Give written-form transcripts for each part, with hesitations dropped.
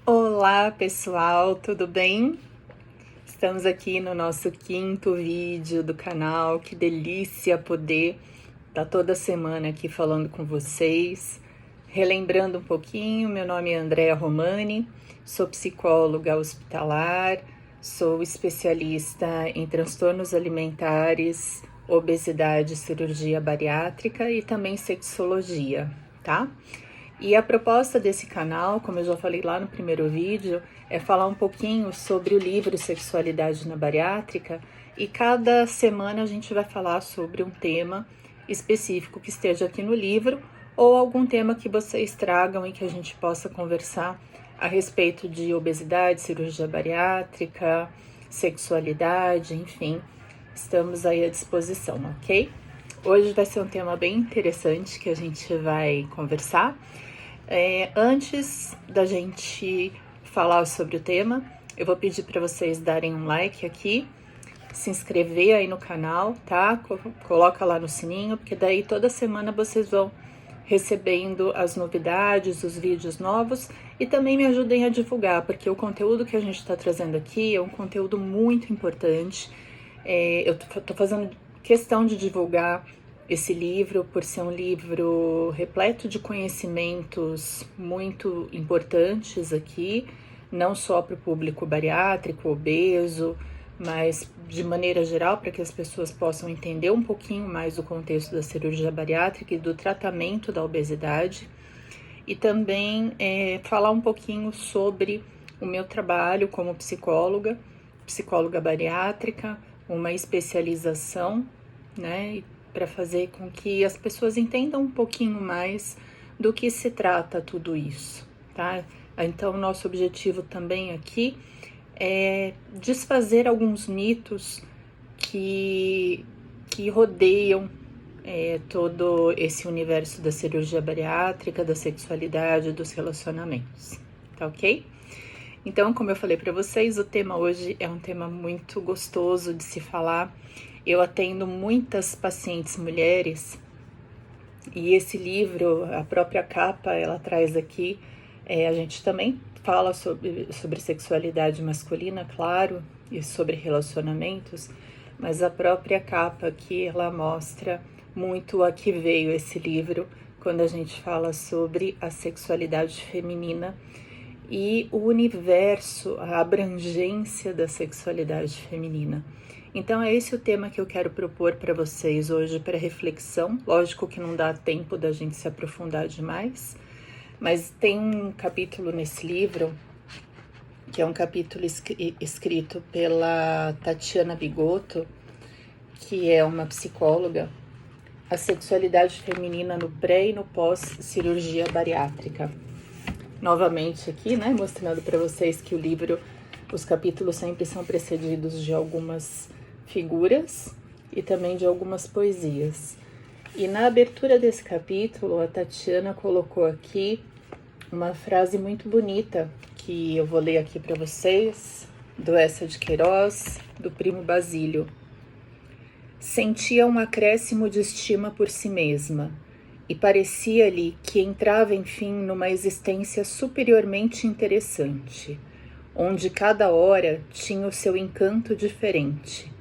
Olá pessoal, tudo bem? Estamos aqui no nosso 5º vídeo do canal. Que delícia poder estar toda semana aqui falando com vocês. Relembrando um pouquinho, meu nome é Andrea Romani, sou psicóloga hospitalar, sou especialista em transtornos alimentares, obesidade, cirurgia bariátrica e também sexologia, tá? E a proposta desse canal, como eu já falei lá no primeiro vídeo, é falar um pouquinho sobre o livro Sexualidade na Bariátrica, e cada semana a gente vai falar sobre um tema específico que esteja aqui no livro ou algum tema que vocês tragam e que a gente possa conversar a respeito de obesidade, cirurgia bariátrica, sexualidade, enfim, estamos aí à disposição, ok? Hoje vai ser um tema bem interessante que a gente vai conversar. Antes da gente falar sobre o tema, eu vou pedir para vocês darem um like aqui, se inscrever aí no canal, tá? Coloca lá no sininho, porque daí toda semana vocês vão recebendo as novidades, os vídeos novos, e também me ajudem a divulgar, porque o conteúdo que a gente está trazendo aqui é um conteúdo muito importante. Eu tô fazendo questão de divulgar esse livro por ser um livro repleto de conhecimentos muito importantes aqui, não só para o público bariátrico, obeso, mas de maneira geral para que as pessoas possam entender um pouquinho mais o contexto da cirurgia bariátrica e do tratamento da obesidade, e também falar um pouquinho sobre o meu trabalho como psicóloga bariátrica, uma especialização, né, para fazer com que as pessoas entendam um pouquinho mais do que se trata tudo isso, tá? Então, nosso objetivo também aqui é desfazer alguns mitos que rodeiam todo esse universo da cirurgia bariátrica, da sexualidade, dos relacionamentos, tá ok? Então, como eu falei para vocês, o tema hoje é um tema muito gostoso de se falar. Eu atendo muitas pacientes mulheres e esse livro, a própria capa, ela traz aqui, a gente também fala sobre sexualidade masculina, claro, e sobre relacionamentos, mas a própria capa aqui, ela mostra muito a que veio esse livro quando a gente fala sobre a sexualidade feminina e o universo, a abrangência da sexualidade feminina. Então é esse o tema que eu quero propor para vocês hoje para reflexão. Lógico que não dá tempo da gente se aprofundar demais, mas tem um capítulo nesse livro, que é um capítulo escrito pela Tatiana Bigotto, que é uma psicóloga, a sexualidade feminina no pré e no pós-cirurgia bariátrica. Novamente aqui, né, mostrando para vocês que o livro, os capítulos sempre são precedidos de algumas figuras e também de algumas poesias. E na abertura desse capítulo, a Tatiana colocou aqui uma frase muito bonita, que eu vou ler aqui para vocês, do Eça de Queiroz, do Primo Basílio. Sentia um acréscimo de estima por si mesma, e parecia-lhe que entrava, enfim, numa existência superiormente interessante, onde cada hora tinha o seu encanto diferente.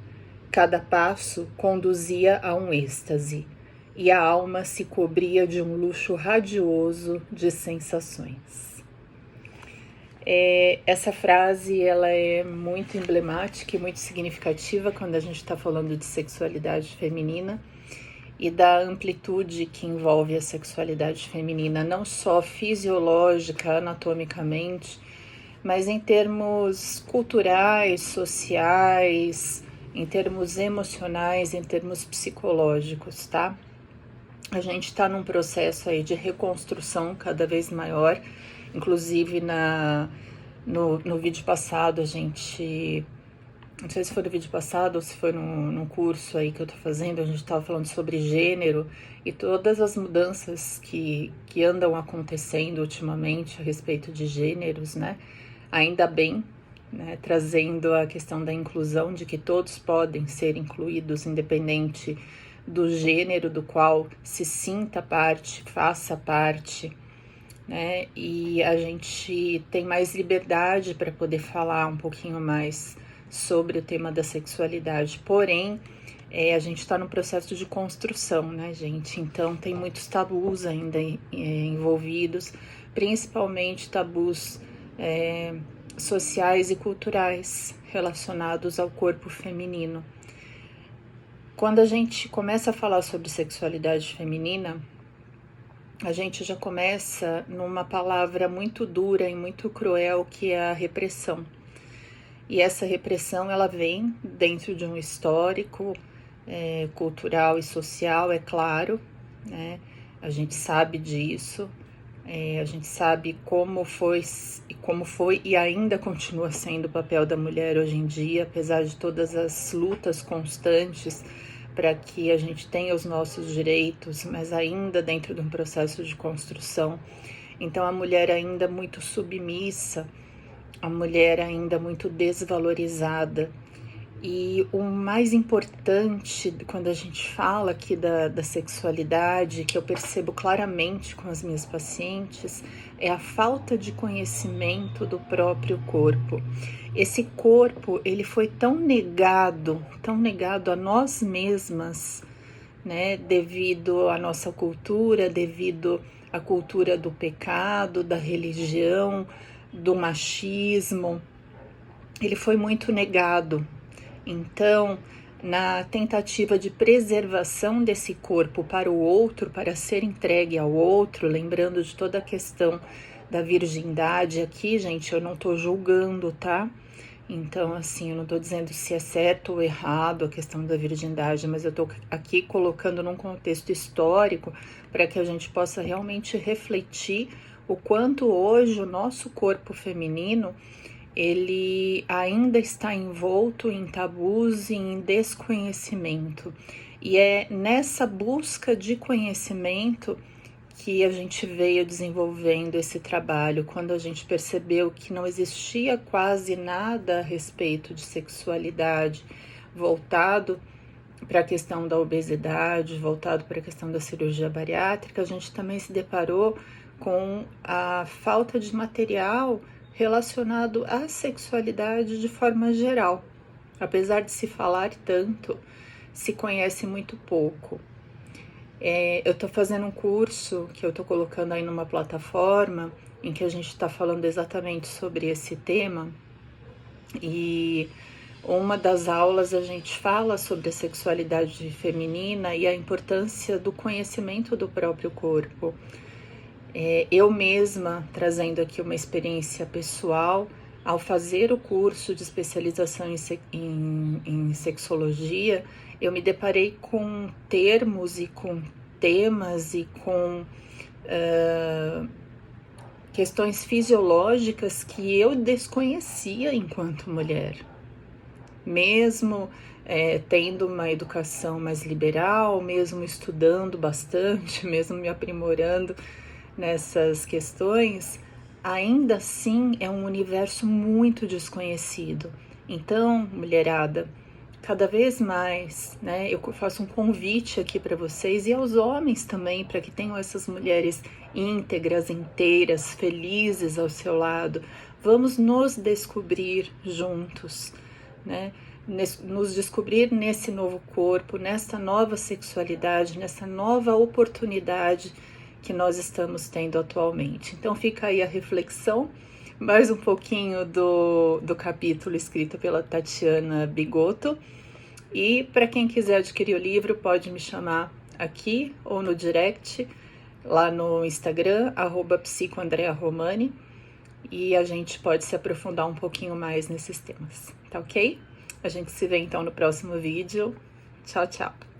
Cada passo conduzia a um êxtase, e a alma se cobria de um luxo radioso de sensações. Essa frase, ela é muito emblemática e muito significativa quando a gente está falando de sexualidade feminina e da amplitude que envolve a sexualidade feminina, não só fisiológica, anatomicamente, mas em termos culturais, sociais, em termos emocionais, em termos psicológicos, tá? A gente está num processo aí de reconstrução cada vez maior, inclusive no vídeo passado a gente, não sei se foi no vídeo passado ou se foi num curso aí que eu tô fazendo, a gente estava falando sobre gênero e todas as mudanças que andam acontecendo ultimamente a respeito de gêneros, né? Ainda bem, né, trazendo a questão da inclusão, de que todos podem ser incluídos, independente do gênero do qual se sinta parte, faça parte, né? E a gente tem mais liberdade para poder falar um pouquinho mais sobre o tema da sexualidade. Porém, a gente está no processo de construção, né, gente? Então tem muitos tabus ainda envolvidos, principalmente tabus sociais e culturais relacionados ao corpo feminino. Quando a gente começa a falar sobre sexualidade feminina, a gente já começa numa palavra muito dura e muito cruel, que é a repressão. E essa repressão, ela vem dentro de um histórico cultural e social, é claro, né? A gente sabe disso, a gente sabe como foi e ainda continua sendo o papel da mulher hoje em dia, apesar de todas as lutas constantes para que a gente tenha os nossos direitos, mas ainda dentro de um processo de construção. Então a mulher ainda muito submissa, a mulher ainda muito desvalorizada. E o mais importante, quando a gente fala aqui da sexualidade, que eu percebo claramente com as minhas pacientes, é a falta de conhecimento do próprio corpo. Esse corpo, ele foi tão negado a nós mesmas, né, devido à nossa cultura, devido à cultura do pecado, da religião, do machismo. Ele foi muito negado. Então, na tentativa de preservação desse corpo para o outro, para ser entregue ao outro, lembrando de toda a questão da virgindade aqui, gente, eu não tô julgando, tá? Então, assim, eu não tô dizendo se é certo ou errado a questão da virgindade, mas eu tô aqui colocando num contexto histórico para que a gente possa realmente refletir o quanto hoje o nosso corpo feminino ele ainda está envolto em tabus e em desconhecimento. E é nessa busca de conhecimento que a gente veio desenvolvendo esse trabalho, quando a gente percebeu que não existia quase nada a respeito de sexualidade, voltado para a questão da obesidade, voltado para a questão da cirurgia bariátrica, a gente também se deparou com a falta de material relacionado à sexualidade de forma geral. Apesar de se falar tanto, se conhece muito pouco. Eu estou fazendo um curso que eu estou colocando aí numa plataforma em que a gente está falando exatamente sobre esse tema, e uma das aulas a gente fala sobre a sexualidade feminina e a importância do conhecimento do próprio corpo. Eu mesma, trazendo aqui uma experiência pessoal, ao fazer o curso de especialização em sexologia, eu me deparei com termos e com temas e com questões fisiológicas que eu desconhecia enquanto mulher. Mesmo tendo uma educação mais liberal, mesmo estudando bastante, mesmo me aprimorando nessas questões, ainda assim é um universo muito desconhecido. Então, mulherada, cada vez mais, né, eu faço um convite aqui para vocês e aos homens também, para que tenham essas mulheres íntegras, inteiras, felizes ao seu lado. Vamos nos descobrir juntos, né? Nos descobrir nesse novo corpo, nessa nova sexualidade, nessa nova oportunidade que nós estamos tendo atualmente. Então fica aí a reflexão, mais um pouquinho do capítulo escrito pela Tatiana Bigotto. E para quem quiser adquirir o livro, pode me chamar aqui ou no direct, lá no Instagram, @psicoandrearomani, e a gente pode se aprofundar um pouquinho mais nesses temas, tá ok? A gente se vê então no próximo vídeo. Tchau, tchau!